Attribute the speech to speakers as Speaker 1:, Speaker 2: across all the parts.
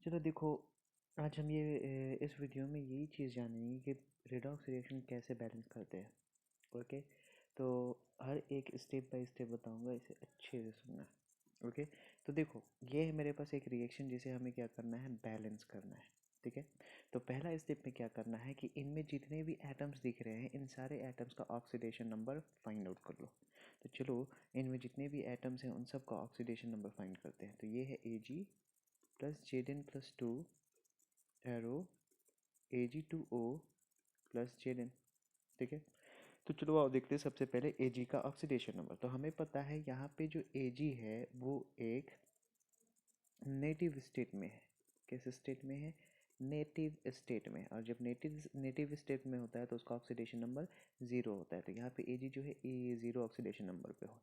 Speaker 1: चलो देखो, आज हम इस वीडियो में यही चीज़ जानेंगे कि रेडॉक्स रिएक्शन कैसे बैलेंस करते हैं। ओके, तो हर एक स्टेप बाय स्टेप बताऊंगा, इसे अच्छे से सुनना। ओके, तो देखो, ये है मेरे पास एक रिएक्शन जिसे हमें क्या करना है, बैलेंस करना है। ठीक है, तो पहला स्टेप में क्या करना है कि इनमें जितने भी एटम्स दिख रहे हैं, इन सारे एटम्स का ऑक्सीडेशन नंबर फाइंड आउट कर लो। तो चलो, इनमें जितने भी एटम्स हैं उन सब का ऑक्सीडेशन नंबर फाइंड करते हैं। तो ये है Ag plus Zn plus 2 arrow Ag2O plus Zn। ठीक है, तो चलो आओ देखते हैं सबसे पहले Ag का ऑक्सीडेशन नंबर। तो हमें पता है यहाँ पे जो Ag है वो एक नेटिव स्टेट में है। किस स्टेट में है? नेटिव स्टेट में। और जब नेटिव स्टेट में होता है तो उसका ऑक्सीडेशन नंबर 0 होता है। तो यहाँ पे Ag जो है ए 0 ऑक्सीडेशन नंबर पे हो।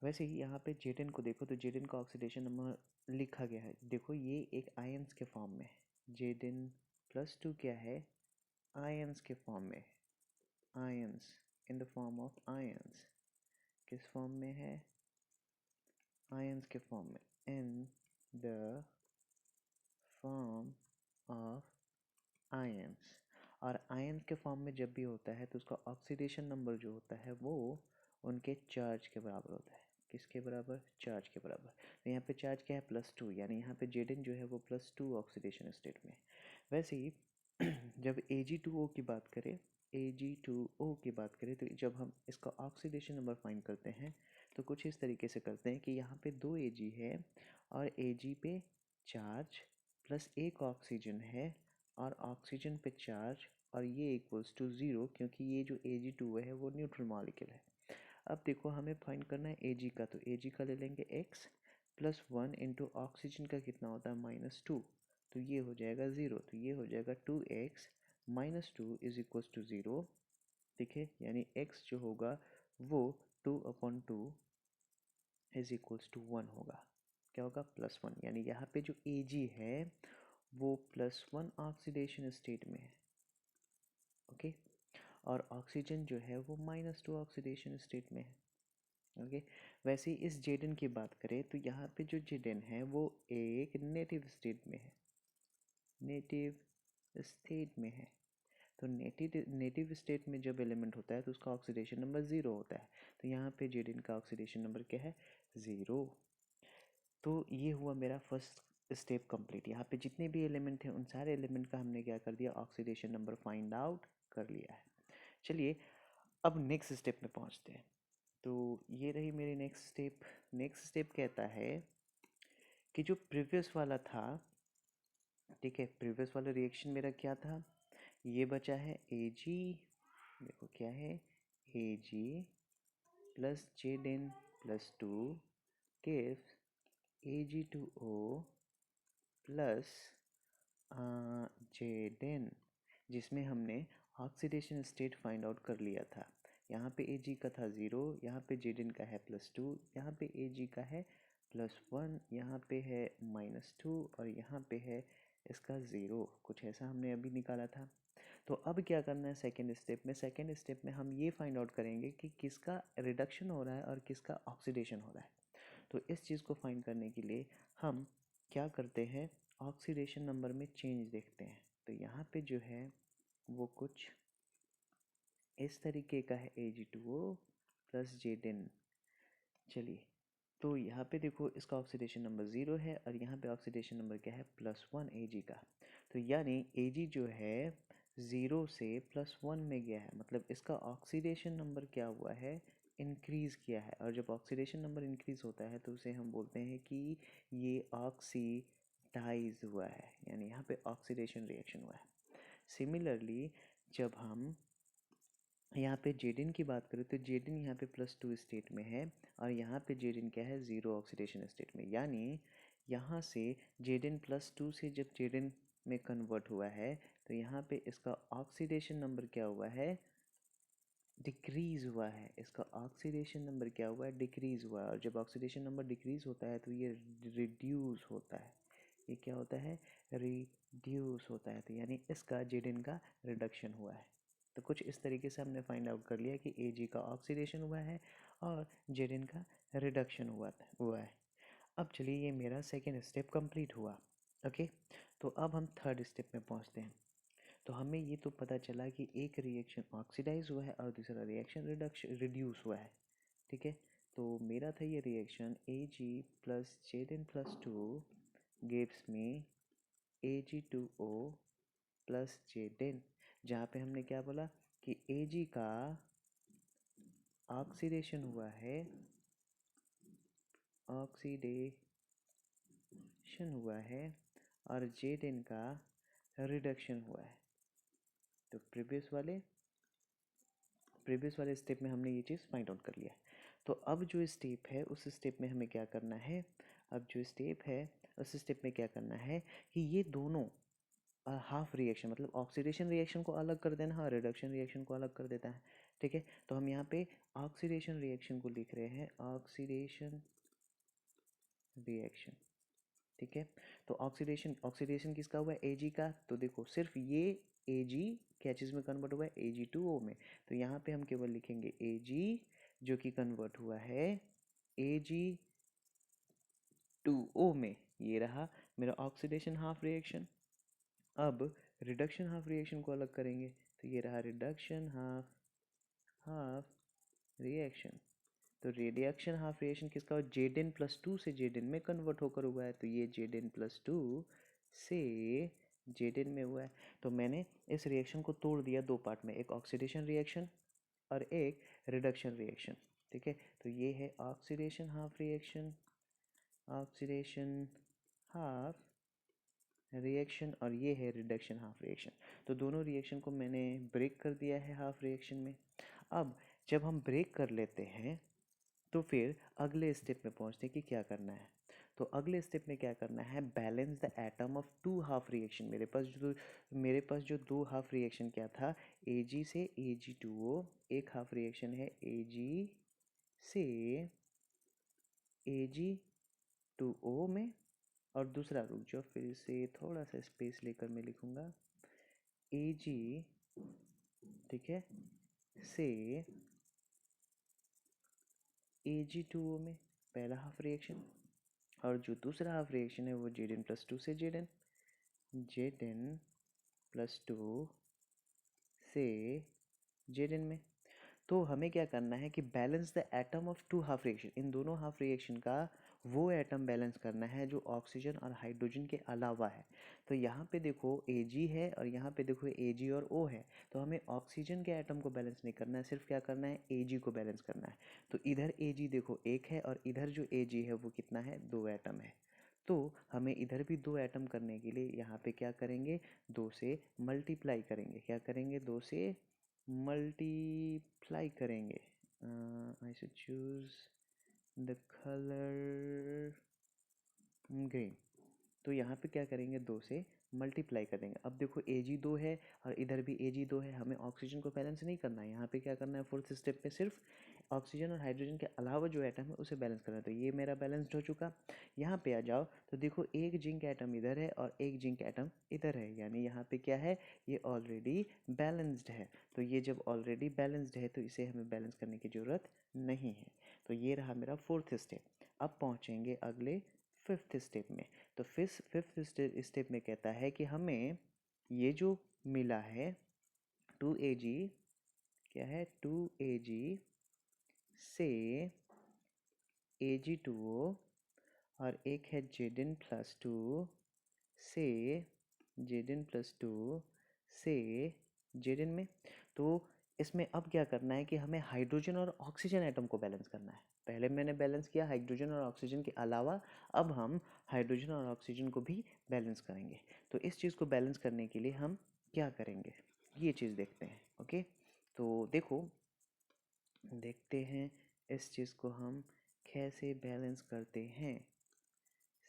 Speaker 1: वैसे ही यहाँ पे Zn को देखो, तो Zn का ऑक्सीडेशन नंबर लिखा गया है। देखो, ये एक आयंस के फॉर्म में है। Zn प्लस 2 क्या है? आयंस के फॉर्म में। Ions, in the form of ions. किस फॉर्म में है? आयंस के फॉर्म में, in the form of ions. और आयंस के फॉर्म में जब भी होता है तो उसका ऑक्सीडेशन नंबर जो होता है वो उनके चार्ज के बराबर होता है। किसके बराबर? चार्ज के बराबर। तो यहाँ पे चार्ज क्या है? +2, यानी यहाँ पे Zn जो है वो +2 ऑक्सीडेशन स्टेट में है। वैसे ही जब Ag2O की बात करें, Ag2O की बात करें, तो जब हम इसका ऑक्सीडेशन नंबर फाइंड करते हैं तो कुछ इस तरीके से करते हैं कि यहाँ पे 2 Ag है और Ag पे चार्ज प्लस एक ऑक्सीजन है और ऑक्सीजन पे चार्ज, और ये इक्वल्स टू 0, क्योंकि ये जो Ag2 है वो न्यूट्रल मॉलिक्यूल है। अब देखो, हमें फाइंड करना है Ag का। तो Ag का ले लेंगे x प्लस 1 इंटू ऑक्सीजन का कितना होता है? -2। तो ये हो जाएगा 0। तो ये हो जाएगा 2x minus 2 is equals to 0। ठीक है, यानी x जो होगा वो 2/2 इज इक्वल्स टू 1 होगा। क्या होगा? +1। यानी यहाँ पे जो Ag है वो +1 ऑक्सीडेशन स्टेट में है। ओके, और ऑक्सीजन जो है वो -2 ऑक्सीडेशन स्टेट में है। ओके, वैसे ही इस Zn की बात करें तो यहाँ पे जो Zn है वो एक नेटिव स्टेट में है। नेटिव स्टेट में है। तो नेटिव स्टेट में जब एलिमेंट होता है तो उसका ऑक्सीडेशन नंबर 0 होता है। तो यहाँ पे Zn का ऑक्सीडेशन नंबर क्या है? 0। तो ये हुआ मेरा फर्स्ट स्टेप कंप्लीट। यहाँ पे जितने भी एलिमेंट थे उन सारे एलिमेंट का हमने क्या कर दिया? ऑक्सीडेशन नंबर फाइंड आउट कर लिया है। चलिए, अब नेक्स्ट स्टेप में पहुँचते हैं। तो ये रही मेरी नेक्स्ट स्टेप। नेक्स्ट स्टेप कहता है कि जो प्रीवियस वाला था, ठीक है, प्रीवियस वाला रिएक्शन मेरा क्या था? ये बचा है Ag, देखो क्या है, Ag plus Zn plus 2 gives Ag2O plus Zn, जिसमें हमने ऑक्सीडेशन स्टेट फाइंड आउट कर लिया था। यहाँ पे Ag का था 0, यहाँ पे Zn का है +2, यहाँ पे Ag का है +1, यहाँ पे है -2 और यहाँ पे है इसका 0। कुछ ऐसा हमने अभी निकाला था। तो अब क्या करना है सेकेंड स्टेप में? सेकेंड स्टेप में हम ये फाइंड आउट करेंगे कि किसका रिडक्शन हो रहा है और किसका ऑक्सीडेशन हो रहा है। तो इस चीज़ को फाइंड करने के लिए हम क्या करते हैं? ऑक्सीडेशन नंबर में चेंज देखते हैं। तो यहाँ पे जो है वो कुछ इस तरीके का है, Ag2O प्लस Zn। चलिए, तो यहाँ पे देखो, इसका ऑक्सीडेशन नंबर 0 है और यहाँ पे ऑक्सीडेशन नंबर क्या है? +1 Ag का। तो यानी Ag जो है 0 से +1 में गया है, मतलब इसका ऑक्सीडेशन नंबर क्या हुआ है? इंक्रीज़ किया है। और जब ऑक्सीडेशन नंबर इंक्रीज़ होता है तो उसे हम बोलते हैं कि ये ऑक्सीडाइज हुआ है, यानी यहाँ पे ऑक्सीडेशन रिएक्शन हुआ है। सिमिलरली जब हम यहाँ पे Zn की बात करें तो Zn यहाँ पे +2 स्टेट में है और यहाँ पे Zn क्या है? 0 ऑक्सीडेशन स्टेट में। यानी यहाँ से Zn +2 से जब Zn में कन्वर्ट हुआ है तो यहाँ पे इसका ऑक्सीडेशन नंबर क्या हुआ है? डिक्रीज़ हुआ है। इसका ऑक्सीडेशन नंबर क्या हुआ है? डिक्रीज़ हुआ है। और जब ऑक्सीडेशन नंबर डिक्रीज़ होता है तो ये रिड्यूस होता है। ये क्या होता है? रिड्यूस होता है। तो यानी इसका Zn का रिडक्शन हुआ है। तो कुछ इस तरीके से हमने फाइंड आउट कर लिया कि Ag का ऑक्सीडेशन हुआ है और Zn का रिडक्शन हुआ है। अब चलिए, ये मेरा सेकेंड स्टेप कंप्लीट हुआ। ओके, तो अब हम थर्ड स्टेप में पहुंचते हैं। तो हमें ये तो पता चला कि एक रिएक्शन ऑक्सीडाइज हुआ है और दूसरा रिएक्शन रिड्यूस हुआ है, ठीक है। तो मेरा था ये reaction Ag plus Zn plus 2 gives me Ag2O plus Zn, जहाँ पे हमने क्या बोला कि Ag का ऑक्सीडेशन हुआ है, और Zn का रिडक्शन हुआ है। तो प्रीवियस वाले स्टेप में हमने ये चीज़ फाइंड आउट कर लिया है। तो अब जो स्टेप है उस स्टेप में हमें क्या करना है, क्या करना है कि ये दोनों हाफ रिएक्शन मतलब ऑक्सीडेशन रिएक्शन को अलग कर देना और रिडक्शन रिएक्शन को अलग कर देता है, ठीक है। तो हम यहाँ पे ऑक्सीडेशन रिएक्शन को लिख रहे हैं ऑक्सीडेशन रिएक्शन, ठीक है। तो ऑक्सीडेशन किसका हुआ है, Ag का। तो देखो सिर्फ ये Ag क्या चीज़ में कन्वर्ट हुआ है, Ag2O में। तो यहाँ पे हम केवल लिखेंगे Ag जो कि कन्वर्ट हुआ है Ag2O में। ये रहा मेरा ऑक्सीडेशन हाफ रिएक्शन। अब रिडक्शन हाफ रिएक्शन को अलग करेंगे, तो ये रहा रिडक्शन हाफ रिएक्शन। तो रिडक्शन हाफ रिएक्शन किसका, Zn प्लस 2 से Zn में कन्वर्ट होकर हुआ है। तो ये Zn प्लस 2 से Zn में हुआ है। तो मैंने इस रिएक्शन को तोड़ दिया दो पार्ट में, एक ऑक्सीडेशन रिएक्शन और एक रिडक्शन रिएक्शन, ठीक है। तो ये है ऑक्सीडेशन हाफ रिएक्शन और ये है रिडक्शन हाफ रिएक्शन। तो दोनों रिएक्शन को मैंने ब्रेक कर दिया है हाफ रिएक्शन में। अब जब हम ब्रेक कर लेते हैं तो फिर अगले स्टेप में पहुंचते हैं कि क्या करना है। तो अगले स्टेप में क्या करना है, balance the atom of two half reaction. मेरे पास जो दो हाफ रिएक्शन क्या था, Ag से Ag2O, एक हाफ रिएक्शन है Ag से Ag2O में, और दूसरा रुक जाओ फिर से थोड़ा सा स्पेस लेकर मैं लिखूंगा Ag, ठीक है, से Ag2O में पहला हाफ रिएक्शन, और जो दूसरा हाफ रिएक्शन है वो Zn प्लस 2 से Zn प्लस 2 से Zn में। तो हमें क्या करना है कि balance the atom of two half reaction, इन दोनों हाफ रिएक्शन का वो एटम बैलेंस करना है जो ऑक्सीजन और हाइड्रोजन के अलावा है। तो यहाँ पे देखो Ag है और यहाँ पे देखो Ag और O है। तो हमें ऑक्सीजन के एटम को बैलेंस नहीं करना है, सिर्फ क्या करना है, Ag को बैलेंस करना है। तो इधर Ag देखो एक है और इधर जो Ag है वो कितना है, दो एटम है। तो हमें इधर भी दो एटम करने के लिए यहाँ पे क्या करेंगे, दो से मल्टीप्लाई करेंगे। क्या करेंगे, दो से मल्टीप्लाई करेंगे। I should choose the colour green. तो यहाँ पे क्या करेंगे, दो से मल्टीप्लाई कर देंगे। अब देखो Ag दो है और इधर भी Ag दो है, हमें ऑक्सीजन को बैलेंस नहीं करना है। यहाँ पे क्या करना है, फोर्थ स्टेप पे सिर्फ ऑक्सीजन और हाइड्रोजन के अलावा जो एटम है उसे बैलेंस करना है। तो ये मेरा बैलेंस्ड हो चुका। यहाँ पे आ जाओ तो देखो एक जिंक एटम इधर है और एक जिंक एटम इधर है, यानी यहाँ पे क्या है, ये ऑलरेडी बैलेंस्ड है। तो ये जब ऑलरेडी बैलेंस्ड है तो इसे हमें बैलेंस करने की ज़रूरत नहीं है। तो ये रहा मेरा फोर्थ स्टेप। अब पहुँचेंगे अगले फिफ्थ स्टेप में। तो फिफ्थ स्टेप में कहता है कि हमें ये जो मिला है 2Ag, क्या है, 2Ag से Ag2O, और एक है Zn प्लस 2 से Zn में। तो इसमें अब क्या करना है कि हमें हाइड्रोजन और ऑक्सीजन एटम को बैलेंस करना है। पहले मैंने बैलेंस किया हाइड्रोजन और ऑक्सीजन के अलावा, अब हम हाइड्रोजन और ऑक्सीजन को भी बैलेंस करेंगे। तो इस चीज़ को बैलेंस करने के लिए हम क्या करेंगे, ये चीज़ देखते हैं। ओके, तो देखते हैं इस चीज़ को हम कैसे बैलेंस करते हैं।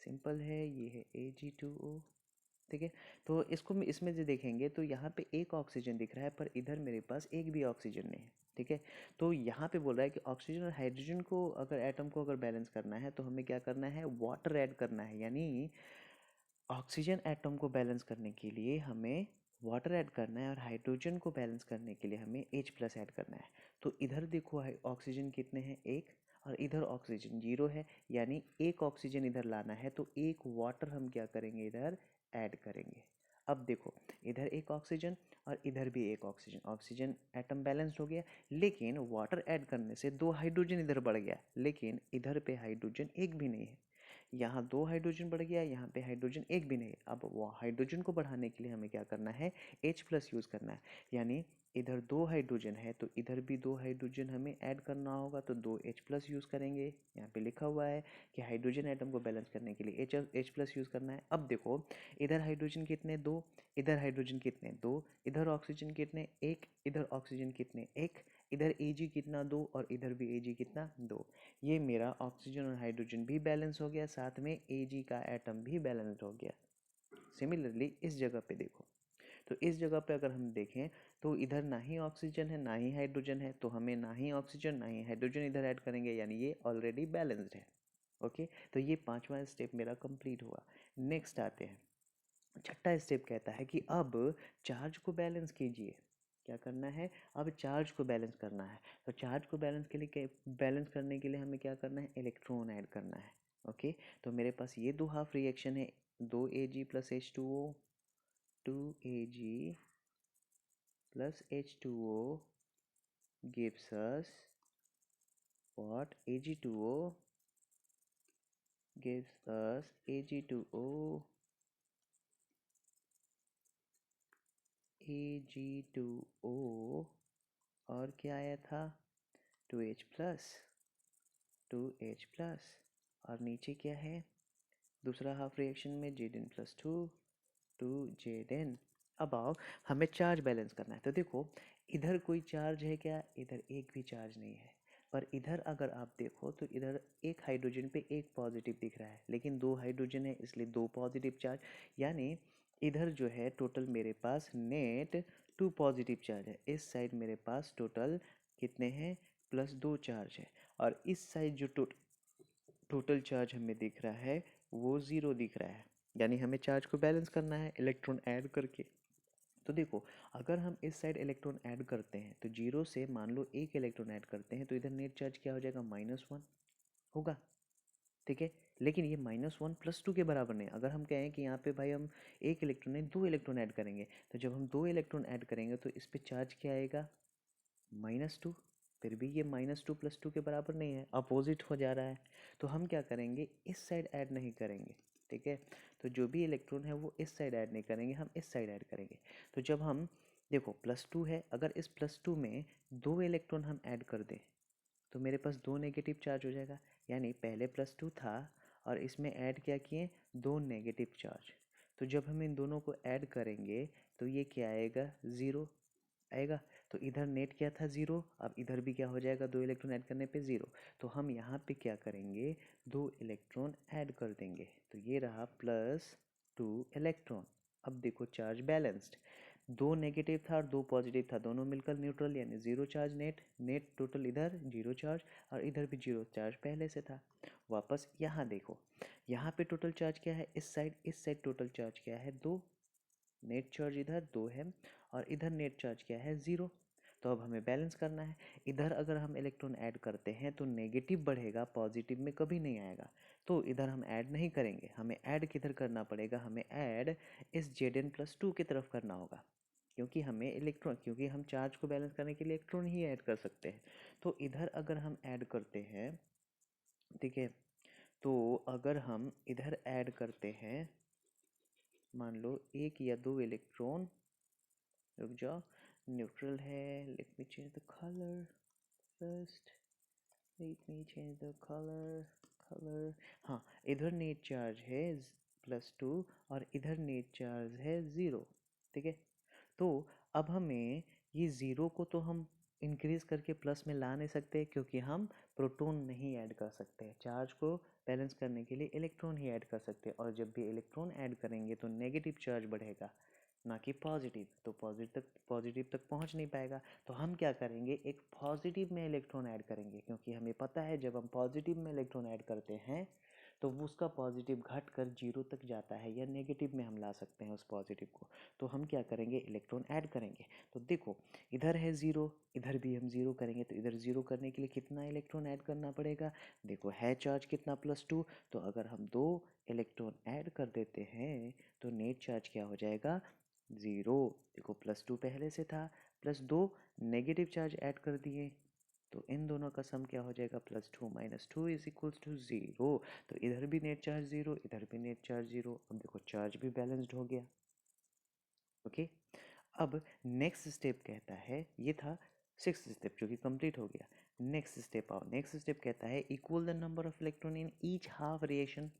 Speaker 1: सिंपल है, ये है Ag2O, ठीक है। तो इसको इसमें से देखेंगे तो यहाँ पे एक ऑक्सीजन दिख रहा है पर इधर मेरे पास एक भी ऑक्सीजन नहीं है, ठीक है। तो यहाँ पे बोल रहा है कि ऑक्सीजन और हाइड्रोजन को अगर एटम को अगर बैलेंस करना है तो हमें क्या करना है, वाटर ऐड करना है। यानी ऑक्सीजन एटम को बैलेंस करने के लिए हमें वाटर ऐड करना है और हाइड्रोजन को बैलेंस करने के लिए हमें H प्लस ऐड करना है। तो इधर देखो ऑक्सीजन कितने हैं, एक, और इधर ऑक्सीजन 0 है, यानी एक ऑक्सीजन इधर लाना है तो एक वाटर हम क्या करेंगे इधर ऐड करेंगे। अब देखो इधर एक ऑक्सीजन और इधर भी एक ऑक्सीजन, ऑक्सीजन एटम बैलेंस्ड हो गया, लेकिन वाटर ऐड करने से 2 हाइड्रोजन इधर बढ़ गया, लेकिन इधर पे हाइड्रोजन एक भी नहीं है। यहाँ 2 हाइड्रोजन बढ़ गया, यहाँ पे हाइड्रोजन एक भी नहीं है। अब वो हाइड्रोजन को बढ़ाने के लिए हमें क्या करना है, H+ यूज़ करना है, यानी इधर 2 हाइड्रोजन है तो इधर भी 2 हाइड्रोजन हमें ऐड करना होगा, तो 2H+ यूज़ करेंगे। यहाँ पे लिखा हुआ है कि हाइड्रोजन एटम को बैलेंस करने के लिए H+ यूज़ करना है। अब देखो इधर हाइड्रोजन कितने 2, इधर हाइड्रोजन कितने 2, इधर ऑक्सीजन कितने 1, इधर ऑक्सीजन कितने 1, इधर Ag कितना 2 और इधर भी Ag कितना 2। ये मेरा ऑक्सीजन और हाइड्रोजन भी बैलेंस हो गया, साथ में Ag का एटम भी बैलेंस्ड हो गया। सिमिलरली इस जगह पे देखो, तो इस जगह पे अगर हम देखें तो इधर ना ही ऑक्सीजन है ना ही हाइड्रोजन है, तो हमें ना ही ऑक्सीजन ना ही हाइड्रोजन इधर ऐड करेंगे, यानी ये ऑलरेडी बैलेंस्ड है। ओके, तो ये 5वां स्टेप मेरा कंप्लीट हुआ। नेक्स्ट आते हैं, छठा स्टेप कहता है कि अब चार्ज को बैलेंस कीजिए। क्या करना है, अब चार्ज को बैलेंस करना है। तो चार्ज को बैलेंस करने के लिए हमें क्या करना है, इलेक्ट्रॉन ऐड करना है। ओके, तो मेरे पास ये दो हाफ रिएक्शन है, 2Ag + H2O, 2Ag + H2O gives us what, Ag2O gives us Ag2O, Ag2O और क्या आया था 2H+, 2H+, और नीचे क्या है दूसरा हाफ रिएक्शन में Zn+2, 2Zn। अब आओ हमें चार्ज बैलेंस करना है। तो देखो इधर कोई चार्ज है क्या, इधर एक भी चार्ज नहीं है, पर इधर अगर आप देखो तो इधर एक हाइड्रोजन पे एक पॉजिटिव दिख रहा है, लेकिन 2 हाइड्रोजन है इसलिए 2 पॉजिटिव चार्ज, यानी इधर जो है टोटल मेरे पास नेट 2 पॉजिटिव चार्ज है। इस साइड मेरे पास टोटल कितने हैं, +2 चार्ज है, और इस साइड जो टोटल चार्ज हमें दिख रहा है वो 0 दिख रहा है, यानी हमें चार्ज को बैलेंस करना है इलेक्ट्रॉन ऐड करके। तो देखो अगर हम इस साइड इलेक्ट्रॉन ऐड करते हैं तो 0 से मान लो एक इलेक्ट्रॉन ऐड करते हैं तो इधर नेट चार्ज क्या हो जाएगा, -1 होगा। ठीक है, लेकिन ये -1 + 2 के बराबर नहीं। अगर हम कहें कि यहाँ पे भाई हम एक इलेक्ट्रॉन नहीं 2 इलेक्ट्रॉन ऐड करेंगे, तो जब हम 2 इलेक्ट्रॉन ऐड करेंगे तो इस पर चार्ज क्या आएगा, -2। फिर भी ये -2 + 2 के बराबर नहीं है, अपोजिट हो जा रहा है। तो हम क्या करेंगे, इस साइड ऐड नहीं करेंगे। ठीक है, तो जो भी इलेक्ट्रॉन है वो इस साइड ऐड नहीं करेंगे, हम इस साइड ऐड करेंगे। तो जब हम देखो +2 है, अगर इस +2 में 2 इलेक्ट्रॉन हम ऐड कर दें तो मेरे पास 2 नेगेटिव चार्ज हो जाएगा, यानी पहले +2 था और इसमें ऐड क्या किए 2 नेगेटिव चार्ज। तो जब हम इन दोनों को ऐड करेंगे तो ये क्या आएगा, 0 आएगा। तो इधर नेट क्या था 0, अब इधर भी क्या हो जाएगा 2 इलेक्ट्रॉन ऐड करने पे 0। तो हम यहाँ पे क्या करेंगे, 2 इलेक्ट्रॉन ऐड कर देंगे, तो ये रहा +2 इलेक्ट्रॉन। अब देखो चार्ज बैलेंस्ड, 2 नेगेटिव था और 2 पॉजिटिव था, दोनों मिलकर न्यूट्रल, यानी 0 चार्ज नेट, नेट टोटल इधर 0 चार्ज और इधर भी 0 चार्ज पहले से था। वापस यहाँ देखो, यहाँ पे टोटल चार्ज क्या है, इस साइड टोटल चार्ज क्या है 2, नेट चार्ज इधर 2 है और इधर नेट चार्ज क्या है 0। तो अब हमें बैलेंस करना है, इधर अगर हम इलेक्ट्रॉन ऐड करते हैं तो नेगेटिव बढ़ेगा, पॉजिटिव में कभी नहीं आएगा। तो इधर हम ऐड नहीं करेंगे, हमें ऐड किधर करना पड़ेगा, हमें ऐड इस Zn+2 की तरफ करना होगा, क्योंकि हम चार्ज को बैलेंस करने के लिए इलेक्ट्रॉन ही ऐड कर सकते हैं। तो इधर अगर हम ऐड करते हैं, ठीक है, तो अगर हम इधर ऐड करते हैं मान लो 1 या 2 इलेक्ट्रॉन, रुक जाओ न्यूट्रल है, let me change the colour first, colour. हाँ, इधर नेट चार्ज है +2 और इधर नेट चार्ज है 0। ठीक है, तो अब हमें ये 0 को तो हम इंक्रीज करके प्लस में ला नहीं सकते, क्योंकि हम प्रोटॉन नहीं ऐड कर सकते। चार्ज को बैलेंस करने के लिए इलेक्ट्रॉन ही ऐड कर सकते हैं, और जब भी इलेक्ट्रॉन ऐड करेंगे तो नेगेटिव चार्ज बढ़ेगा ना कि पॉजिटिव, तो पॉजिटिव तक पहुंच नहीं पाएगा। तो हम क्या करेंगे, एक पॉजिटिव में इलेक्ट्रॉन ऐड करेंगे, क्योंकि हमें पता है जब हम पॉजिटिव में इलेक्ट्रॉन ऐड करते हैं तो वो उसका पॉजिटिव घट कर जीरो तक जाता है या नेगेटिव में हम ला सकते हैं उस पॉजिटिव को। तो हम क्या करेंगे, इलेक्ट्रॉन ऐड करेंगे। तो देखो इधर है ज़ीरो, इधर भी हम ज़ीरो करेंगे, तो इधर ज़ीरो करने के लिए कितना इलेक्ट्रॉन ऐड करना पड़ेगा, देखो है चार्ज कितना +2, तो अगर हम 2 इलेक्ट्रॉन ऐड कर देते हैं तो नेट चार्ज क्या हो जाएगा, ज़ीरो। देखो +2 पहले से था, +2 नेगेटिव चार्ज ऐड कर दिए, तो इन दोनों का सम क्या हो जाएगा, +2 - 2 = 0। तो इधर भी नेट चार्ज ज़ीरो, इधर भी नेट चार्ज ज़ीरो। अब देखो चार्ज भी बैलेंस्ड हो गया। ओके, अब नेक्स्ट स्टेप कहता है, ये था सिक्स्थ स्टेप जो कि कंप्लीट हो गया। नेक्स्ट स्टेप आओ, नेक्स्ट स्टेप कहता है equal the number of electron in each half reaction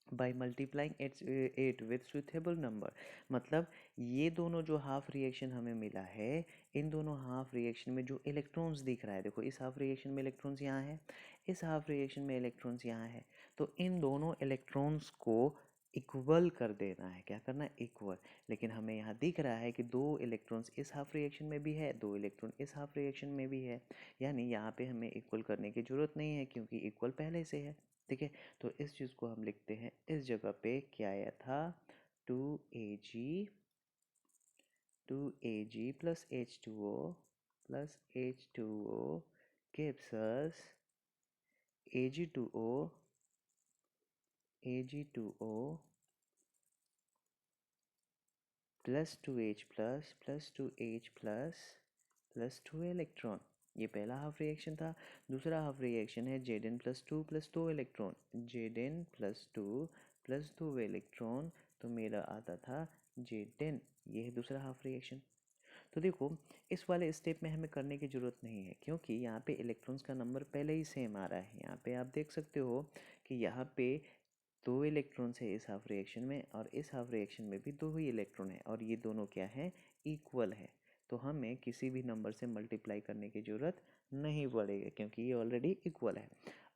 Speaker 1: by multiplying it with suitable number. मतलब ये दोनों जो हाफ रिएक्शन हमें मिला है, इन दोनों हाफ रिएक्शन में जो इलेक्ट्रॉन्स दिख रहा है, देखो इस हाफ रिएक्शन में इलेक्ट्रॉन्स यहाँ है, इस हाफ रिएक्शन में इलेक्ट्रॉन्स यहाँ है, तो इन दोनों इलेक्ट्रॉन्स को इक्वल कर देना है। क्या करना है, इक्वल। लेकिन हमें यहाँ दिख रहा है कि 2 इलेक्ट्रॉन्स इस हाफ रिएक्शन में भी है, 2 इलेक्ट्रॉन इस हाफ रिएक्शन में भी है, यानी यहाँ पे हमें इक्वल करने की ज़रूरत नहीं है क्योंकि इक्वल पहले से है। ठीक है, तो इस चीज़ को हम लिखते हैं, इस जगह पे क्या आया था, 2Ag plus H2O plus H2O gives us Ag2O plus 2H plus 2H plus 2 electron. ये पहला हाफ रिएक्शन था। दूसरा हाफ रिएक्शन है Zn plus 2 plus 2 electron, Zn plus 2 plus 2 electron, तो मेरा आता था Zn। ये है दूसरा हाफ रिएक्शन। तो देखो इस वाले स्टेप में हमें करने की ज़रूरत नहीं है क्योंकि यहाँ पे इलेक्ट्रॉन्स का नंबर पहले ही सेम आ रहा है। यहाँ पे आप देख सकते हो कि यहाँ पे 2 इलेक्ट्रॉन्स है इस हाफ रिएक्शन में, और इस हाफ रिएक्शन में भी 2 ही इलेक्ट्रॉन है, और ये दोनों क्या है, इक्वल है। तो हमें किसी भी नंबर से मल्टीप्लाई करने की ज़रूरत नहीं पड़ेगी क्योंकि ये ऑलरेडी इक्वल है।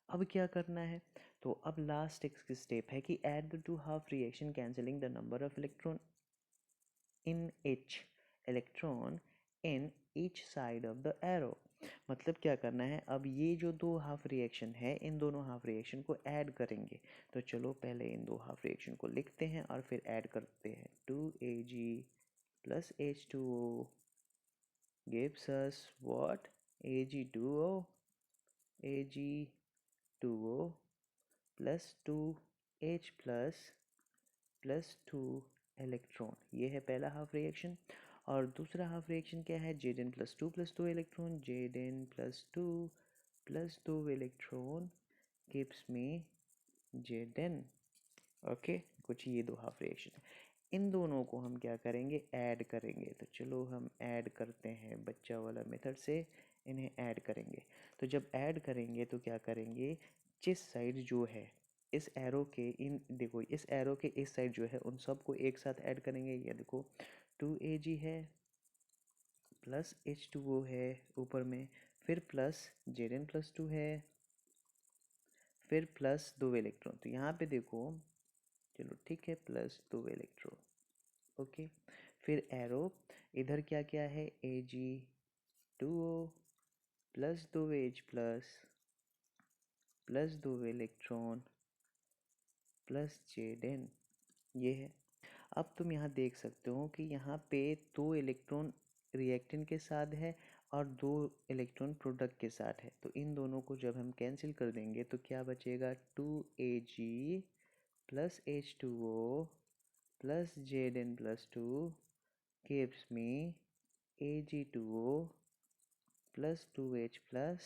Speaker 1: अब क्या करना है, तो अब लास्ट एक स्टेप है कि add the two half reaction cancelling the number of electron in each side of the arrow. मतलब क्या करना है, अब ये जो 2 हाफ रिएक्शन है, इन दोनों हाफ रिएक्शन को ऐड करेंगे। तो चलो पहले इन 2 हाफ रिएक्शन को लिखते हैं और फिर ऐड करते हैं। 2Ag plus H2O gives us what, Ag2O plus 2H plus 2 electron. ये है पहला हाफ रिएक्शन। और दूसरा हाफ रिएक्शन क्या है, Zn plus 2 electron, Zn plus 2 electron gives me Zn। Okay, कुछ ये 2 हाफ रिएक्शन है। इन दोनों को हम क्या करेंगे, ऐड करेंगे। तो चलो हम ऐड करते हैं बच्चा वाला मेथड से, इन्हें ऐड करेंगे। तो जब ऐड करेंगे तो क्या करेंगे, जिस साइड जो है इस एरो के, इन देखो इस एरो के इस साइड जो है उन सबको एक साथ ऐड करेंगे। ये देखो 2Ag है प्लस H2O है ऊपर में, फिर प्लस Zn plus 2 है, फिर प्लस 2 इलेक्ट्रॉन। तो यहाँ पे देखो, चलो ठीक है, प्लस 2 इलेक्ट्रॉन। ओके, फिर एरो इधर क्या क्या है, Ag2O plus 2H plus 2 electron plus Zn, ये है। अब तुम यहाँ देख सकते हो कि यहाँ पे 2 इलेक्ट्रॉन रिएक्टेंट के साथ है और 2 इलेक्ट्रॉन प्रोडक्ट के साथ है। तो इन दोनों को जब हम कैंसिल कर देंगे तो क्या बचेगा, 2Ag plus H2O plus Zn plus 2 gives me Ag2O plus 2H plus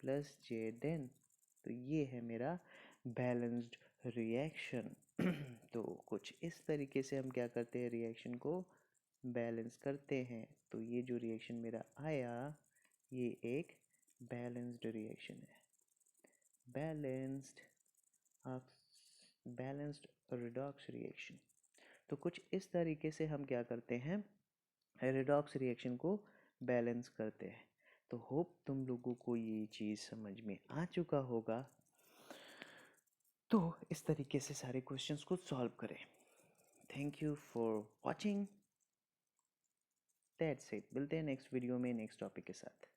Speaker 1: Zn। तो ये है मेरा बैलेंस्ड रिएक्शन। तो कुछ इस तरीके से हम क्या करते हैं, रिएक्शन को बैलेंस करते हैं। तो ये जो रिएक्शन मेरा आया, ये एक बैलेंस्ड रिएक्शन है, बैलेंस्ड रिडॉक्स रिएक्शन। तो कुछ इस तरीके से हम क्या करते हैं, रिडॉक्स रिएक्शन को बैलेंस करते हैं। तो होप तुम लोगों को ये चीज़ समझ में आ चुका होगा। तो इस तरीके से सारे क्वेश्चंस को सॉल्व करें। Thank you for watching. That's it, मिलते हैं नेक्स्ट वीडियो में नेक्स्ट टॉपिक के साथ।